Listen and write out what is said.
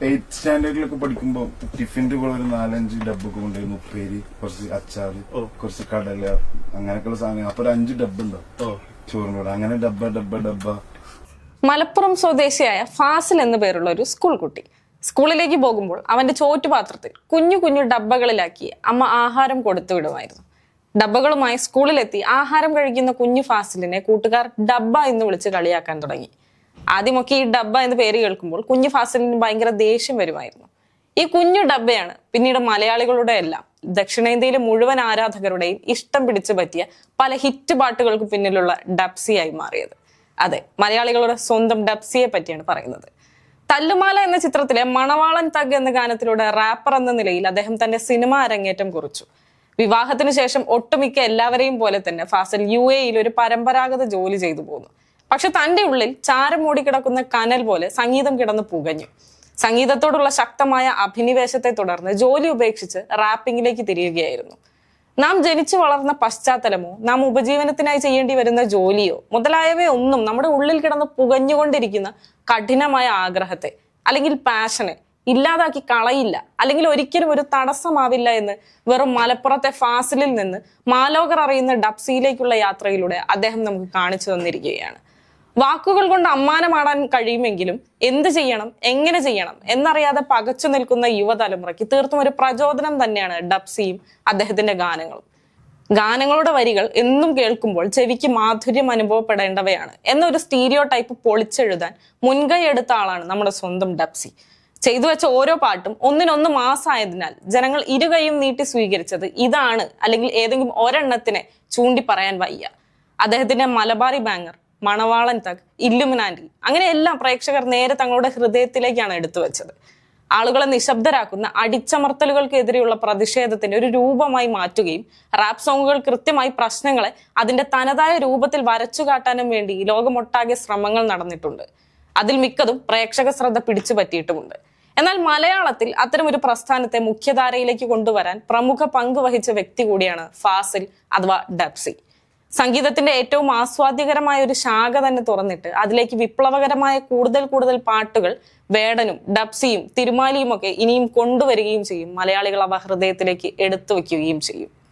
8th സ്റ്റാൻഡേർഡിലൊക്കെ പഠിക്കുമ്പോ ടിഫിന്റെ കൂടെ ഒരു 4-5 ഡബ്ബൊക്കെ കൊണ്ടുവരുന്നു. ഉപ്പേരി, കുറച്ച് അച്ചാറ്, കുറച്ച് കടല, അങ്ങനെയൊക്കെയുള്ള സാധനം. അപ്പൊ ഒരു 5 ഡബ്ബ ഉണ്ടാവും ചോറിന്റെ കൂടെ. അങ്ങനെ ഡബ്ബ. മലപ്പുറം സ്വദേശിയായ ഫാസിൽ എന്നു പേരുള്ള ഒരു സ്കൂൾ കുട്ടി സ്കൂളിലേക്ക് പോകുമ്പോൾ അവന്റെ ചോറ്റുപാത്രത്തിൽ കുഞ്ഞു കുഞ്ഞു ഡബ്ബകളിലാക്കി അമ്മ ആഹാരം കൊടുത്തു വിടുമായിരുന്നു. ഡബ്ബകളുമായി സ്കൂളിലെത്തി ആഹാരം കഴിക്കുന്ന കുഞ്ഞു ഫാസിലിനെ കൂട്ടുകാർ ഡബ്ബ എന്ന് വിളിച്ച് കളിയാക്കാൻ തുടങ്ങി. ആദ്യമൊക്കെ ഈ ഡബ്ബ എന്ന് പേര് കേൾക്കുമ്പോൾ കുഞ്ഞു ഫാസിലിന് ഭയങ്കര ദേഷ്യം വരുമായിരുന്നു. ഈ കുഞ്ഞു ഡബ്ബയാണ് പിന്നീട് മലയാളികളുടെ എല്ലാം ദക്ഷിണേന്ത്യയിലെ മുഴുവൻ ആരാധകരുടെയും ഇഷ്ടം പിടിച്ചു പറ്റിയ പല ഹിറ്റ് പാട്ടുകൾക്ക് പിന്നിലുള്ള ഡബ്സിയായി മാറിയത്. അതെ, മലയാളികളുടെ സ്വന്തം ഡബ്സിയെ പറ്റിയാണ് പറയുന്നത്. തല്ലുമാല എന്ന ചിത്രത്തിലെ മണവാളൻ തഗ് എന്ന ഗാനത്തിലൂടെ റാപ്പർ എന്ന നിലയിൽ അദ്ദേഹം തന്റെ സിനിമ അരങ്ങേറ്റം കുറിച്ചു. വിവാഹത്തിന് ശേഷം ഒട്ടുമിക്ക എല്ലാവരെയും പോലെ തന്നെ ഫാസിൽ UAE ഒരു പരമ്പരാഗത ജോലി ചെയ്തു പോന്നു. പക്ഷെ തന്റെ ഉള്ളിൽ ചാരം മൂടിക്കിടക്കുന്ന കനൽ പോലെ സംഗീതം കിടന്ന് പുകഞ്ഞു. സംഗീതത്തോടുള്ള ശക്തമായ അഭിനിവേശത്തെ തുടർന്ന് ജോലി ഉപേക്ഷിച്ച് റാപ്പിംഗിലേക്ക് തിരിയുകയായിരുന്നു. നാം ജനിച്ചു വളർന്ന പശ്ചാത്തലമോ നാം ഉപജീവനത്തിനായി ചെയ്യേണ്ടി വരുന്ന ജോലിയോ മുതലായവയൊന്നും നമ്മുടെ ഉള്ളിൽ കിടന്ന് പുകഞ്ഞുകൊണ്ടിരിക്കുന്ന കഠിനമായ ആഗ്രഹത്തെ അല്ലെങ്കിൽ പാഷനെ ഇല്ലാതാക്കി കളയില്ല, അല്ലെങ്കിൽ ഒരിക്കലും ഒരു തടസ്സമാവില്ല എന്ന് വെറും മലപ്പുറത്തെ ഫാസിലിൽ നിന്ന് മാലോകർ അറിയുന്ന ഡബ്സിയിലേക്കുള്ള യാത്രയിലൂടെ അദ്ദേഹം നമുക്ക് കാണിച്ചു തന്നിരിക്കുകയാണ്. വാക്കുകൾ കൊണ്ട് അമ്മാനമാടാൻ കഴിയുമെങ്കിലും എന്ത് ചെയ്യണം, എങ്ങനെ ചെയ്യണം എന്നറിയാതെ പകച്ചു നിൽക്കുന്ന യുവതലമുറയ്ക്ക് തീർത്തും ഒരു പ്രചോദനം തന്നെയാണ് ഡബ്സിയും അദ്ദേഹത്തിന്റെ ഗാനങ്ങളും. ഗാനങ്ങളുടെ വരികൾ എന്നും കേൾക്കുമ്പോൾ ചെവിക്ക് മാധുര്യം അനുഭവപ്പെടേണ്ടവയാണ് എന്നൊരു സ്റ്റീരിയോ ടൈപ്പ് പൊളിച്ചെഴുതാൻ മുൻകൈ എടുത്ത ആളാണ് നമ്മുടെ സ്വന്തം ഡബ്സി. ചെയ്തു വെച്ച ഓരോ പാട്ടും ഒന്നിനൊന്ന് മാസമായതിനാൽ ജനങ്ങൾ ഇരുകൈയും നീട്ടി സ്വീകരിച്ചത് ഇതാണ് അല്ലെങ്കിൽ ഏതെങ്കിലും ഒരെണ്ണത്തിനെ ചൂണ്ടി പറയാൻ വയ്യ. അദ്ദേഹത്തിന്റെ മലബാറി ബാങ്ങർ, മണവാളൻ തഗ്, ഇല്ലുമിനാന്റി അങ്ങനെ എല്ലാം പ്രേക്ഷകർ നേരെ തങ്ങളുടെ ഹൃദയത്തിലേക്കാണ് എടുത്തു വെച്ചത്. ആളുകളെ നിശബ്ദരാക്കുന്ന അടിച്ചമർത്തലുകൾക്കെതിരെയുള്ള പ്രതിഷേധത്തിന്റെ ഒരു രൂപമായി മാറ്റുകയും റാപ്പ് സോങ്ങുകൾ കൃത്യമായി പ്രശ്നങ്ങളെ അതിന്റെ തനതായ രൂപത്തിൽ വരച്ചു കാട്ടാനും വേണ്ടി ലോകമൊട്ടാകെ ശ്രമങ്ങൾ നടന്നിട്ടുണ്ട്. അതിൽ മിക്കതും പ്രേക്ഷക ശ്രദ്ധ പിടിച്ചു പറ്റിയിട്ടുമുണ്ട്. എന്നാൽ മലയാളത്തിൽ അത്തരം ഒരു പ്രസ്ഥാനത്തെ മുഖ്യധാരയിലേക്ക് കൊണ്ടുവരാൻ പ്രമുഖ പങ്ക് വഹിച്ച വ്യക്തി കൂടിയാണ് ഫാസിൽ അഥവാ ഡബ്സി. സംഗീതത്തിന്റെ ഏറ്റവും ആസ്വാദ്യകരമായ ഒരു ശാഖ തന്നെ തുറന്നിട്ട് അതിലേക്ക് വിപ്ലവകരമായ കൂടുതൽ പാട്ടുകൾ വേടനും ഡബ്സിയും തിരുമാലിയും ഒക്കെ ഇനിയും കൊണ്ടുവരികയും ചെയ്യും. മലയാളികൾ അവ ഹൃദയത്തിലേക്ക് എടുത്തു വയ്ക്കുകയും ചെയ്യും.